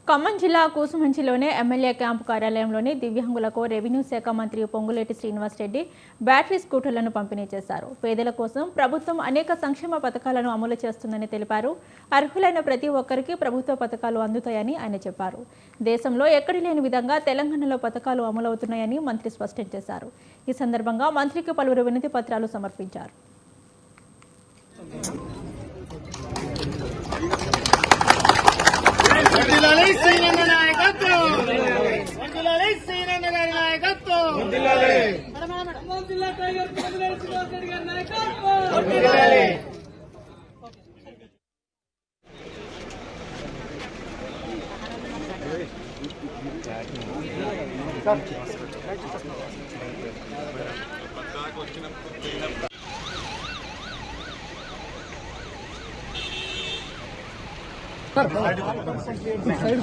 ఖమ్మం జిల్లా కూసుమంచిలోని MLA camp కార్యాలయంలోని దివ్యాంగులకు revenue శాఖ మంత్రి పొంగులేటి శ్రీనివాస్ రెడ్డి బ్యాటరీ స్కూటర్లను పంపిణీ చేశారు. పేదల కోసం ప్రభుత్వం అనేక సంక్షేమ పథకాలను అమలు చేస్తుందని తెలిపారు. అర్హులైన ప్రతి ఒక్కరికి ప్రభుత్వ పథకాలు అందుతాయని ఆయన చెప్పారు. దేశంలో ఎక్కడి లేని విధంగా తెలంగాణలో పథకాలు అమలవుతున్నాయని మంత్రి స్పష్టం చేశారు. ఈ సందర్భంగా మంత్రికి పలువురు వినతి పత్రాలు సమర్పించారు. సైడ్